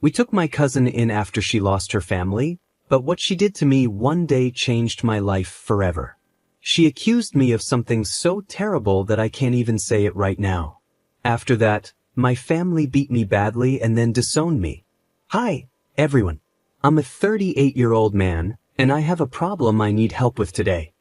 We took my cousin in after she lost her family, but what she did to me one day changed my life forever. She accused me of something so terrible that I can't even say it right now. After that, my family beat me badly and then disowned me. Hi, everyone. I'm a 38-year-old man, and I have a problem I need help with today.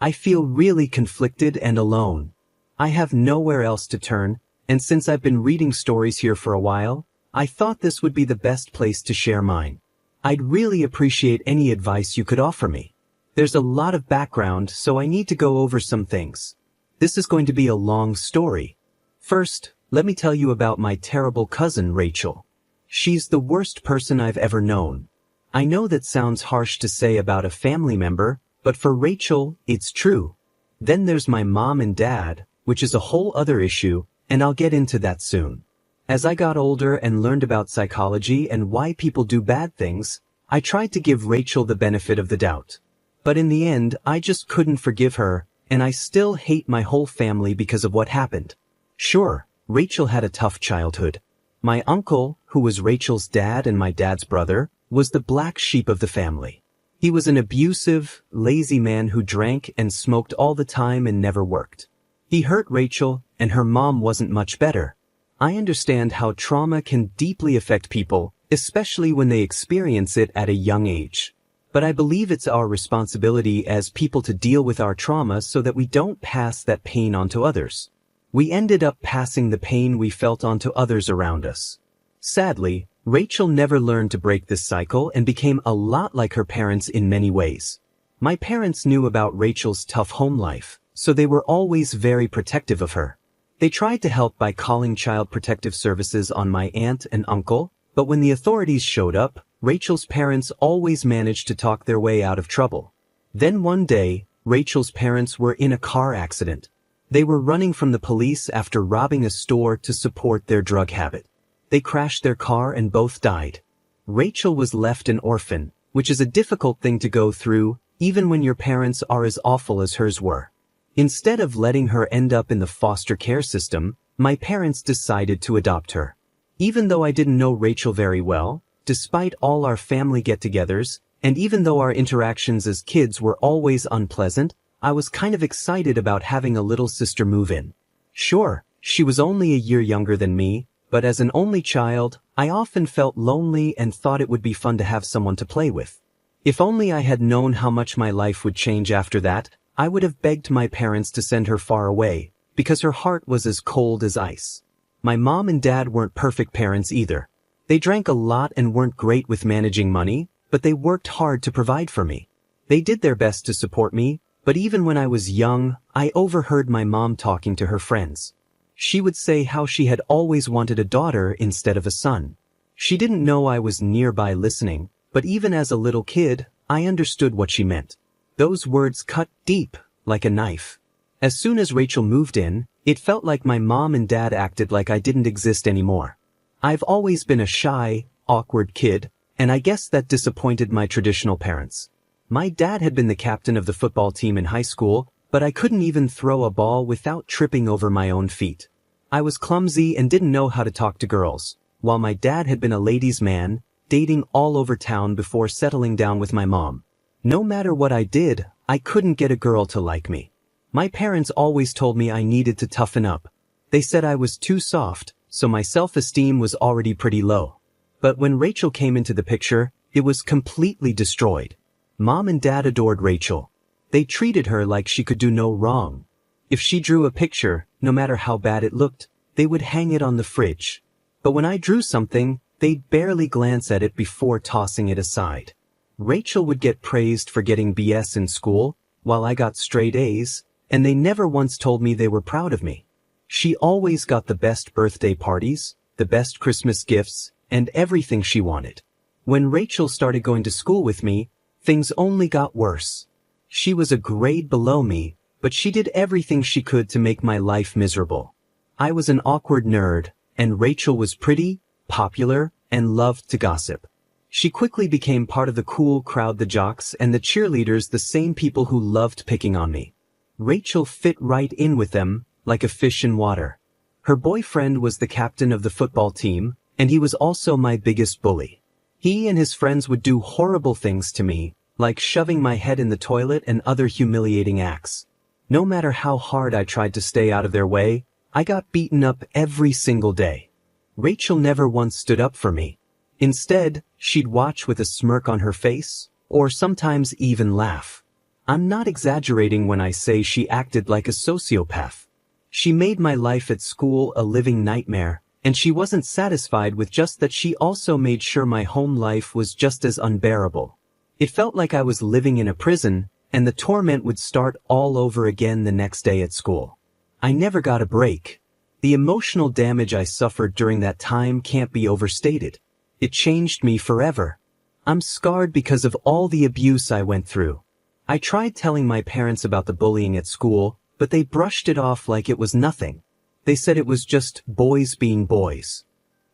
I feel really conflicted and alone. I have nowhere else to turn, and since I've been reading stories here for a while, I thought this would be the best place to share mine. I'd really appreciate any advice you could offer me. There's a lot of background, so I need to go over some things. This is going to be a long story. First, let me tell you about my terrible cousin, Rachel. She's the worst person I've ever known. I know that sounds harsh to say about a family member, but for Rachel, it's true. Then there's my mom and dad, which is a whole other issue, and I'll get into that soon. As I got older and learned about psychology and why people do bad things, I tried to give Rachel the benefit of the doubt. But in the end, I just couldn't forgive her, and I still hate my whole family because of what happened. Sure, Rachel had a tough childhood. My uncle, who was Rachel's dad and my dad's brother, was the black sheep of the family. He was an abusive, lazy man who drank and smoked all the time and never worked. He hurt Rachel, and her mom wasn't much better. I understand how trauma can deeply affect people, especially when they experience it at a young age. But I believe it's our responsibility as people to deal with our trauma so that we don't pass that pain on to others. We ended up passing the pain we felt onto others around us. Sadly, Rachel never learned to break this cycle and became a lot like her parents in many ways. My parents knew about Rachel's tough home life, so they were always very protective of her. They tried to help by calling Child Protective Services on my aunt and uncle, but when the authorities showed up, Rachel's parents always managed to talk their way out of trouble. Then one day, Rachel's parents were in a car accident. They were running from the police after robbing a store to support their drug habit. They crashed their car and both died. Rachel was left an orphan, which is a difficult thing to go through, even when your parents are as awful as hers were. Instead of letting her end up in the foster care system, my parents decided to adopt her. Even though I didn't know Rachel very well, despite all our family get-togethers, and even though our interactions as kids were always unpleasant, I was kind of excited about having a little sister move in. Sure, she was only a year younger than me, but as an only child, I often felt lonely and thought it would be fun to have someone to play with. If only I had known how much my life would change after that, I would have begged my parents to send her far away, because her heart was as cold as ice. My mom and dad weren't perfect parents either. They drank a lot and weren't great with managing money, but they worked hard to provide for me. They did their best to support me, but even when I was young, I overheard my mom talking to her friends. She would say how she had always wanted a daughter instead of a son. She didn't know I was nearby listening, but even as a little kid, I understood what she meant. Those words cut deep, like a knife. As soon as Rachel moved in, it felt like my mom and dad acted like I didn't exist anymore. I've always been a shy, awkward kid, and I guess that disappointed my traditional parents. My dad had been the captain of the football team in high school, but I couldn't even throw a ball without tripping over my own feet. I was clumsy and didn't know how to talk to girls, while my dad had been a ladies' man, dating all over town before settling down with my mom. No matter what I did, I couldn't get a girl to like me. My parents always told me I needed to toughen up. They said I was too soft, so my self-esteem was already pretty low. But when Rachel came into the picture, it was completely destroyed. Mom and dad adored Rachel. They treated her like she could do no wrong. If she drew a picture, no matter how bad it looked, they would hang it on the fridge. But when I drew something, they'd barely glance at it before tossing it aside. Rachel would get praised for getting BS in school, while I got straight A's, and they never once told me they were proud of me. She always got the best birthday parties, the best Christmas gifts, and everything she wanted. When Rachel started going to school with me, things only got worse. She was a grade below me, but she did everything she could to make my life miserable. I was an awkward nerd, and Rachel was pretty, popular, and loved to gossip. She quickly became part of the cool crowd, the jocks and the cheerleaders, the same people who loved picking on me. Rachel fit right in with them, like a fish in water. Her boyfriend was the captain of the football team, And he was also my biggest bully. He and his friends would do horrible things to me, like shoving my head in the toilet and other humiliating acts. No matter how hard I tried to stay out of their way, I got beaten up every single day. Rachel never once stood up for me. Instead, she'd watch with a smirk on her face, or sometimes even laugh. I'm not exaggerating when I say she acted like a sociopath. She made my life at school a living nightmare, and she wasn't satisfied with just that. She also made sure my home life was just as unbearable. It felt like I was living in a prison, and the torment would start all over again the next day at school. I never got a break. The emotional damage I suffered during that time can't be overstated. It changed me forever. I'm scarred because of all the abuse I went through. I tried telling my parents about the bullying at school, but they brushed it off like it was nothing. They said it was just boys being boys.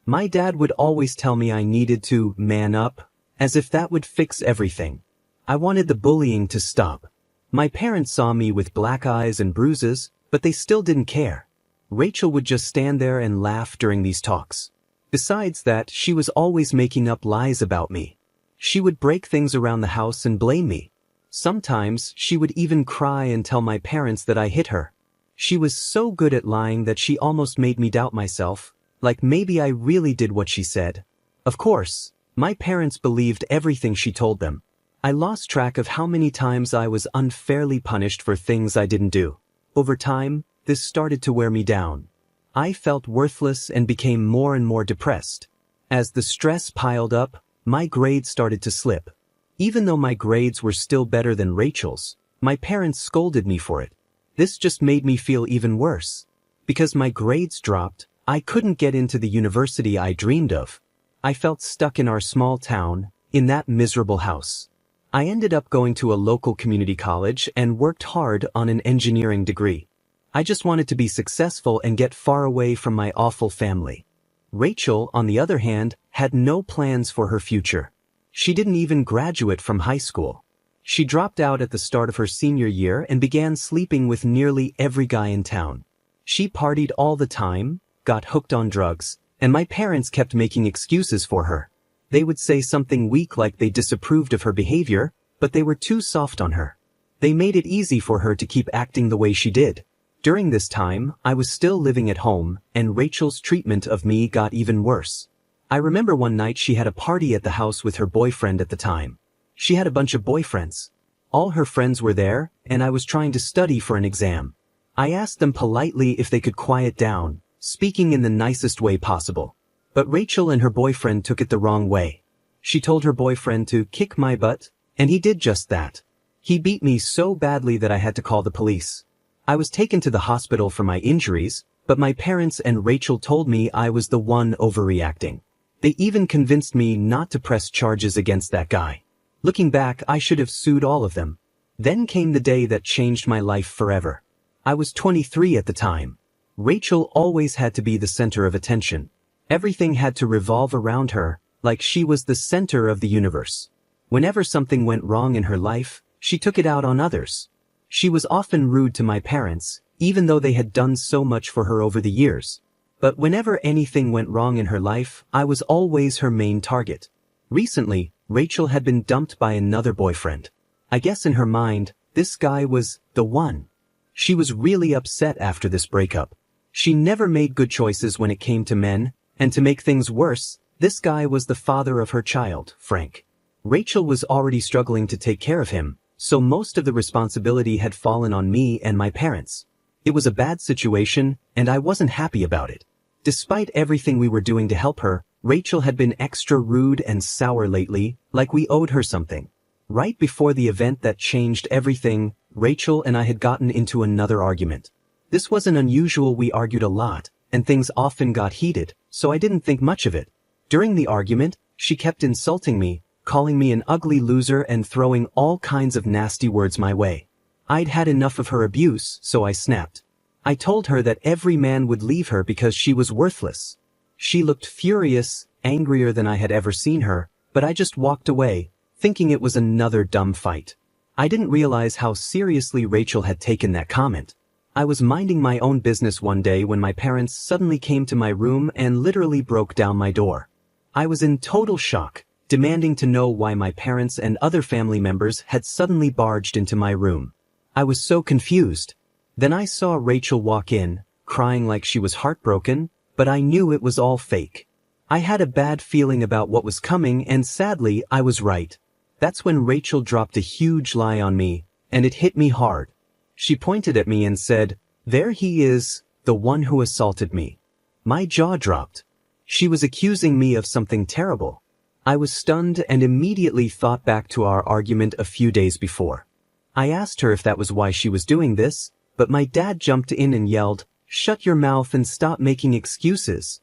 My dad would always tell me I needed to man up, as if that would fix everything. I wanted the bullying to stop. My parents saw me with black eyes and bruises, but they still didn't care. Rachel would just stand there and laugh during these talks. Besides that, she was always making up lies about me. She would break things around the house and blame me. Sometimes she would even cry and tell my parents that I hit her. She was so good at lying that she almost made me doubt myself, like maybe I really did what she said. Of course, my parents believed everything she told them. I lost track of how many times I was unfairly punished for things I didn't do. Over time, this started to wear me down. I felt worthless and became more and more depressed. As the stress piled up, my grades started to slip. Even though my grades were still better than Rachel's, my parents scolded me for it. This just made me feel even worse. Because my grades dropped, I couldn't get into the university I dreamed of. I felt stuck in our small town, in that miserable house. I ended up going to a local community college and worked hard on an engineering degree. I just wanted to be successful and get far away from my awful family. Rachel, on the other hand, had no plans for her future. She didn't even graduate from high school. She dropped out at the start of her senior year and began sleeping with nearly every guy in town. She partied all the time, got hooked on drugs, and my parents kept making excuses for her. They would say something weak like they disapproved of her behavior, but they were too soft on her. They made it easy for her to keep acting the way she did. During this time, I was still living at home, and Rachel's treatment of me got even worse. I remember one night she had a party at the house with her boyfriend at the time. She had a bunch of boyfriends. All her friends were there, and I was trying to study for an exam. I asked them politely if they could quiet down, speaking in the nicest way possible. But Rachel and her boyfriend took it the wrong way. She told her boyfriend to kick my butt, and he did just that. He beat me so badly that I had to call the police. I was taken to the hospital for my injuries, but my parents and Rachel told me I was the one overreacting. They even convinced me not to press charges against that guy. Looking back, I should have sued all of them. Then came the day that changed my life forever. I was 23 at the time. Rachel always had to be the center of attention. Everything had to revolve around her, like she was the center of the universe. Whenever something went wrong in her life, she took it out on others. She was often rude to my parents, even though they had done so much for her over the years. But whenever anything went wrong in her life, I was always her main target. Recently, Rachel had been dumped by another boyfriend. I guess in her mind, this guy was the one. She was really upset after this breakup. She never made good choices when it came to men, and to make things worse, this guy was the father of her child, Frank. Rachel was already struggling to take care of him, so most of the responsibility had fallen on me and my parents. It was a bad situation, and I wasn't happy about it. Despite everything we were doing to help her, Rachel had been extra rude and sour lately, like we owed her something. Right before the event that changed everything, Rachel and I had gotten into another argument. This wasn't unusual. We argued a lot, and things often got heated, so I didn't think much of it. During the argument, she kept insulting me, calling me an ugly loser and throwing all kinds of nasty words my way. I'd had enough of her abuse, so I snapped. I told her that every man would leave her because she was worthless. She looked furious, angrier than I had ever seen her, but I just walked away, thinking it was another dumb fight. I didn't realize how seriously Rachel had taken that comment. I was minding my own business one day when my parents suddenly came to my room and literally broke down my door. I was in total shock, demanding to know why my parents and other family members had suddenly barged into my room. I was so confused. Then I saw Rachel walk in, crying like she was heartbroken, but I knew it was all fake. I had a bad feeling about what was coming, and sadly, I was right. That's when Rachel dropped a huge lie on me, and it hit me hard. She pointed at me and said, "There he is, the one who assaulted me." My jaw dropped. She was accusing me of something terrible. I was stunned and immediately thought back to our argument a few days before. I asked her if that was why she was doing this, but my dad jumped in and yelled, "Shut your mouth and stop making excuses."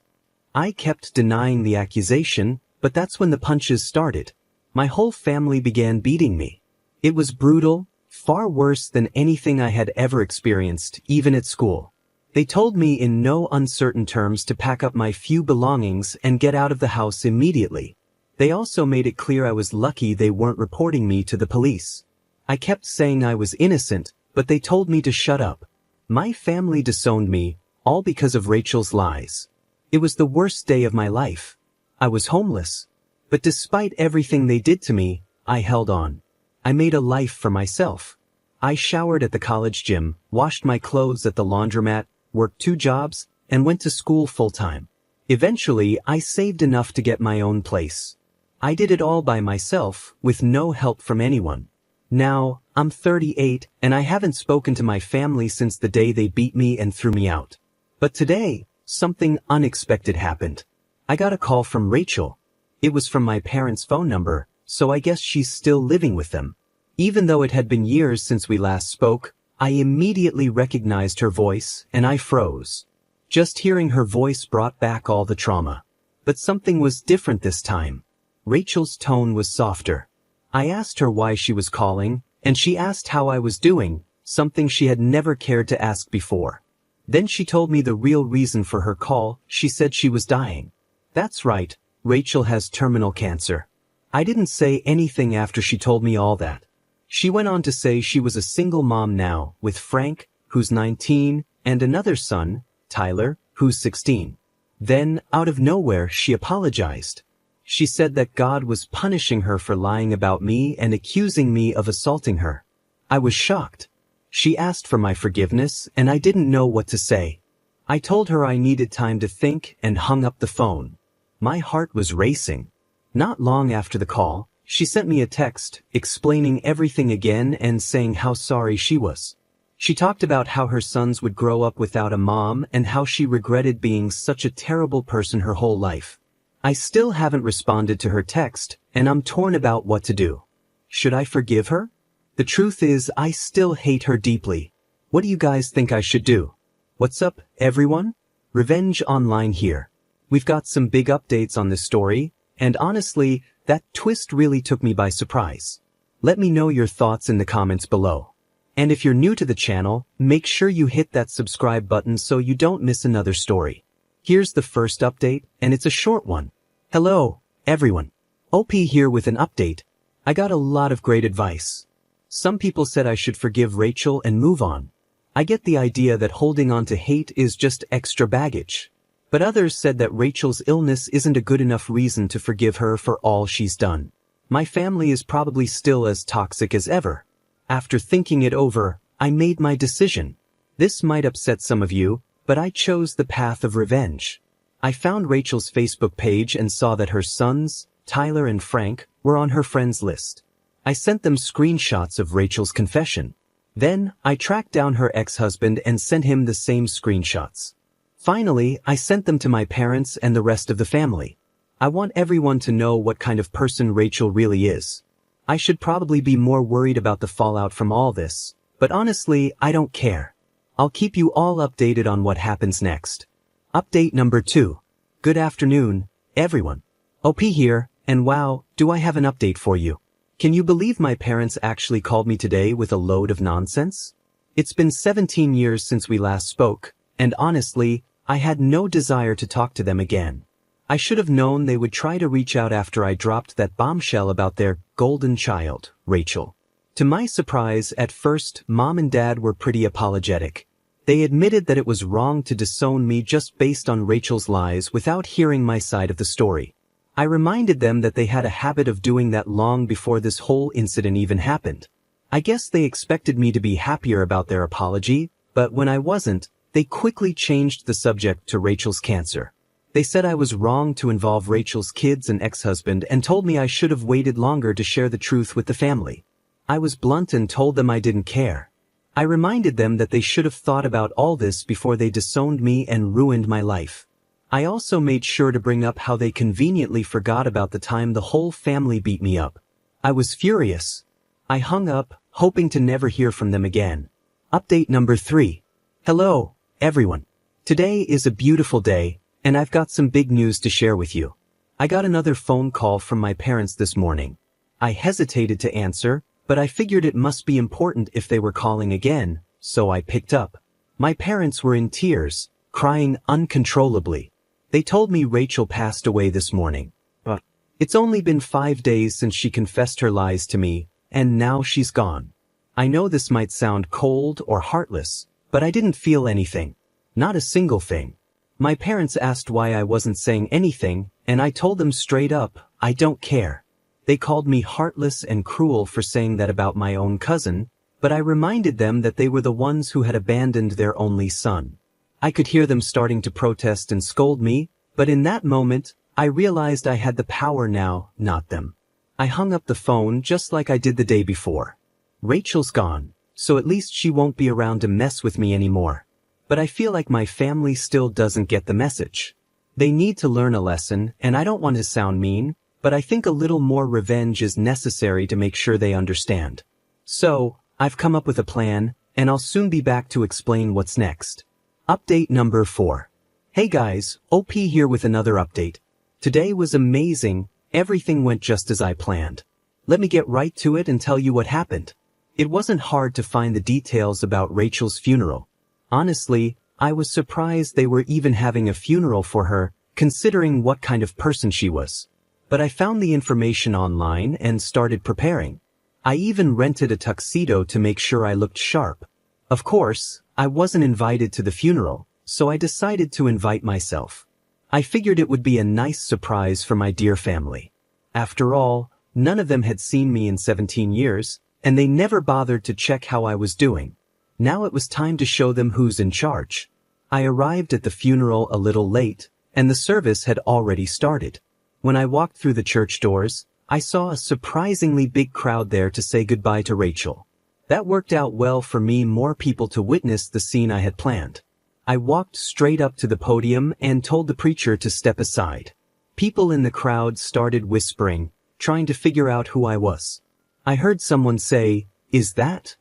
I kept denying the accusation, but that's when the punches started. My whole family began beating me. It was brutal, far worse than anything I had ever experienced, even at school. They told me in no uncertain terms to pack up my few belongings and get out of the house immediately. They also made it clear I was lucky they weren't reporting me to the police. I kept saying I was innocent, but they told me to shut up. My family disowned me, all because of Rachel's lies. It was the worst day of my life. I was homeless. But despite everything they did to me, I held on. I made a life for myself. I showered at the college gym, washed my clothes at the laundromat, worked 2 jobs, and went to school full-time. Eventually, I saved enough to get my own place. I did it all by myself, with no help from anyone. Now, I'm 38, and I haven't spoken to my family since the day they beat me and threw me out. But today, something unexpected happened. I got a call from Rachel. It was from my parents' phone number, so I guess she's still living with them. Even though it had been years since we last spoke, I immediately recognized her voice, and I froze. Just hearing her voice brought back all the trauma. But something was different this time. Rachel's tone was softer. I asked her why she was calling, and she asked how I was doing, something she had never cared to ask before. Then she told me the real reason for her call. She said she was dying. That's right, Rachel has terminal cancer. I didn't say anything after she told me all that. She went on to say she was a single mom now, with Frank, who's 19, and another son, Tyler, who's 16. Then, out of nowhere, she apologized. She said that God was punishing her for lying about me and accusing me of assaulting her. I was shocked. She asked for my forgiveness, and I didn't know what to say. I told her I needed time to think and hung up the phone. My heart was racing. Not long after the call, she sent me a text, explaining everything again and saying how sorry she was. She talked about how her sons would grow up without a mom and how she regretted being such a terrible person her whole life. I still haven't responded to her text, and I'm torn about what to do. Should I forgive her? The truth is, I still hate her deeply. What do you guys think I should do? What's up, everyone? Revenge Online here. We've got some big updates on this story, and honestly, that twist really took me by surprise. Let me know your thoughts in the comments below. And if you're new to the channel, make sure you hit that subscribe button so you don't miss another story. Here's the first update, and it's a short one. Hello, everyone. OP here with an update. I got a lot of great advice. Some people said I should forgive Rachel and move on. I get the idea that holding on to hate is just extra baggage. But others said that Rachel's illness isn't a good enough reason to forgive her for all she's done. My family is probably still as toxic as ever. After thinking it over, I made my decision. This might upset some of you, but I chose the path of revenge. I found Rachel's Facebook page and saw that her sons, Tyler and Frank, were on her friends list. I sent them screenshots of Rachel's confession. Then, I tracked down her ex-husband and sent him the same screenshots. Finally, I sent them to my parents and the rest of the family. I want everyone to know what kind of person Rachel really is. I should probably be more worried about the fallout from all this, but honestly, I don't care. I'll keep you all updated on what happens next. Update number 2. Good afternoon, everyone. OP here, and wow, do I have an update for you. Can you believe my parents actually called me today with a load of nonsense? It's been 17 years since we last spoke, and honestly, I had no desire to talk to them again. I should have known they would try to reach out after I dropped that bombshell about their golden child, Rachel. To my surprise, at first, Mom and Dad were pretty apologetic. They admitted that it was wrong to disown me just based on Rachel's lies without hearing my side of the story. I reminded them that they had a habit of doing that long before this whole incident even happened. I guess they expected me to be happier about their apology, but when I wasn't, they quickly changed the subject to Rachel's cancer. They said I was wrong to involve Rachel's kids and ex-husband and told me I should have waited longer to share the truth with the family. I was blunt and told them I didn't care. I reminded them that they should have thought about all this before they disowned me and ruined my life. I also made sure to bring up how they conveniently forgot about the time the whole family beat me up. I was furious. I hung up, hoping to never hear from them again. Update number 3. Hello, everyone. Today is a beautiful day, and I've got some big news to share with you. I got another phone call from my parents this morning. I hesitated to answer, but I figured it must be important if they were calling again, so I picked up. My parents were in tears, crying uncontrollably. They told me Rachel passed away this morning. But it's only been 5 days since she confessed her lies to me, and now she's gone. I know this might sound cold or heartless, but I didn't feel anything. Not a single thing. My parents asked why I wasn't saying anything, and I told them straight up, I don't care. They called me heartless and cruel for saying that about my own cousin, but I reminded them that they were the ones who had abandoned their only son. I could hear them starting to protest and scold me, but in that moment, I realized I had the power now, not them. I hung up the phone just like I did the day before. Rachel's gone, so at least she won't be around to mess with me anymore. But I feel like my family still doesn't get the message. They need to learn a lesson, and I don't want to sound mean, but I think a little more revenge is necessary to make sure they understand. So, I've come up with a plan, and I'll soon be back to explain what's next. Update number 4. Hey guys, OP here with another update. Today was amazing, everything went just as I planned. Let me get right to it and tell you what happened. It wasn't hard to find the details about Rachel's funeral. Honestly, I was surprised they were even having a funeral for her, considering what kind of person she was. But I found the information online and started preparing. I even rented a tuxedo to make sure I looked sharp. Of course, I wasn't invited to the funeral, so I decided to invite myself. I figured it would be a nice surprise for my dear family. After all, none of them had seen me in 17 years, and they never bothered to check how I was doing. Now it was time to show them who's in charge. I arrived at the funeral a little late, and the service had already started. When I walked through the church doors, I saw a surprisingly big crowd there to say goodbye to Rachel. That worked out well for me, more people to witness the scene I had planned. I walked straight up to the podium and told the preacher to step aside. People in the crowd started whispering, trying to figure out who I was. I heard someone say, "Is that?"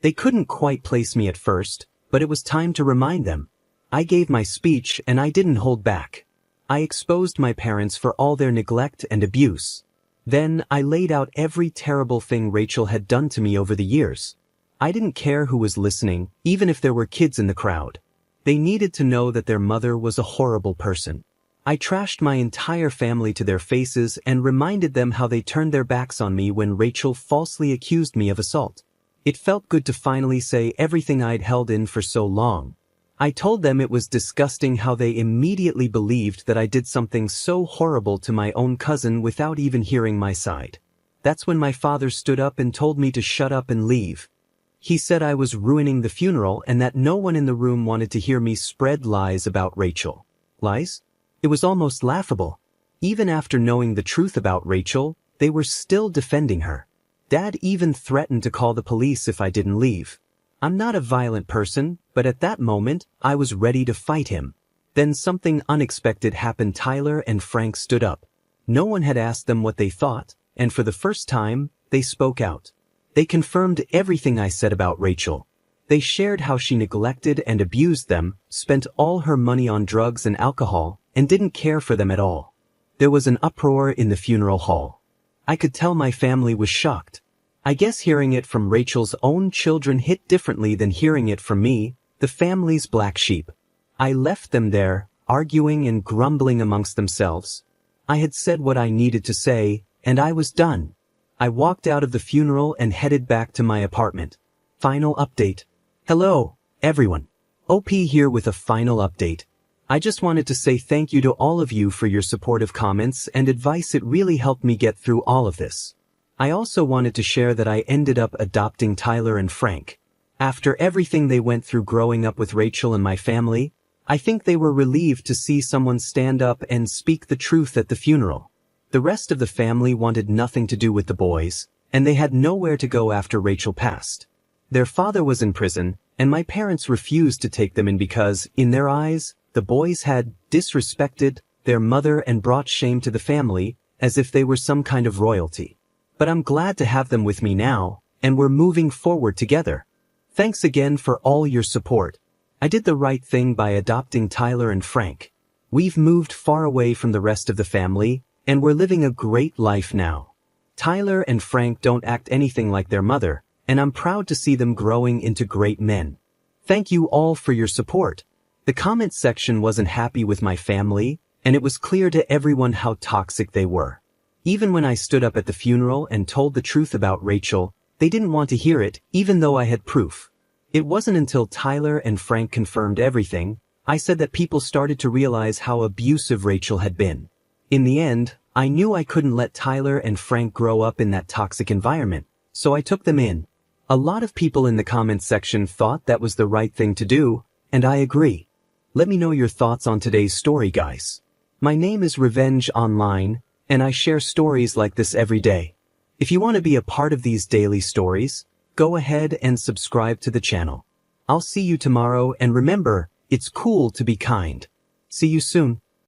They couldn't quite place me at first, but it was time to remind them. I gave my speech and I didn't hold back. I exposed my parents for all their neglect and abuse. Then I laid out every terrible thing Rachel had done to me over the years. I didn't care who was listening, even if there were kids in the crowd. They needed to know that their mother was a horrible person. I trashed my entire family to their faces and reminded them how they turned their backs on me when Rachel falsely accused me of assault. It felt good to finally say everything I'd held in for so long. I told them it was disgusting how they immediately believed that I did something so horrible to my own cousin without even hearing my side. That's when my father stood up and told me to shut up and leave. He said I was ruining the funeral and that no one in the room wanted to hear me spread lies about Rachel. Lies? It was almost laughable. Even after knowing the truth about Rachel, they were still defending her. Dad even threatened to call the police if I didn't leave. I'm not a violent person, but at that moment, I was ready to fight him. Then something unexpected happened. Tyler and Frank stood up. No one had asked them what they thought, and for the first time, they spoke out. They confirmed everything I said about Rachel. They shared how she neglected and abused them, spent all her money on drugs and alcohol, and didn't care for them at all. There was an uproar in the funeral hall. I could tell my family was shocked. I guess hearing it from Rachel's own children hit differently than hearing it from me, the family's black sheep. I left them there, arguing and grumbling amongst themselves. I had said what I needed to say, and I was done. I walked out of the funeral and headed back to my apartment. Final update. Hello, everyone. OP here with a final update. I just wanted to say thank you to all of you for your supportive comments and advice. It really helped me get through all of this. I also wanted to share that I ended up adopting Tyler and Frank. After everything they went through growing up with Rachel and my family, I think they were relieved to see someone stand up and speak the truth at the funeral. The rest of the family wanted nothing to do with the boys, and they had nowhere to go after Rachel passed. Their father was in prison, and my parents refused to take them in because, in their eyes, the boys had disrespected their mother and brought shame to the family, as if they were some kind of royalty. But I'm glad to have them with me now, and we're moving forward together. Thanks again for all your support. I did the right thing by adopting Tyler and Frank. We've moved far away from the rest of the family, and we're living a great life now. Tyler and Frank don't act anything like their mother, and I'm proud to see them growing into great men. Thank you all for your support. The comment section wasn't happy with my family, and it was clear to everyone how toxic they were. Even when I stood up at the funeral and told the truth about Rachel, they didn't want to hear it, even though I had proof. It wasn't until Tyler and Frank confirmed everything, I said that people started to realize how abusive Rachel had been. In the end, I knew I couldn't let Tyler and Frank grow up in that toxic environment, so I took them in. A lot of people in the comments section thought that was the right thing to do, and I agree. Let me know your thoughts on today's story, guys. My name is Revenge Online, and I share stories like this every day. If you want to be a part of these daily stories, go ahead and subscribe to the channel. I'll see you tomorrow, and remember, it's cool to be kind. See you soon.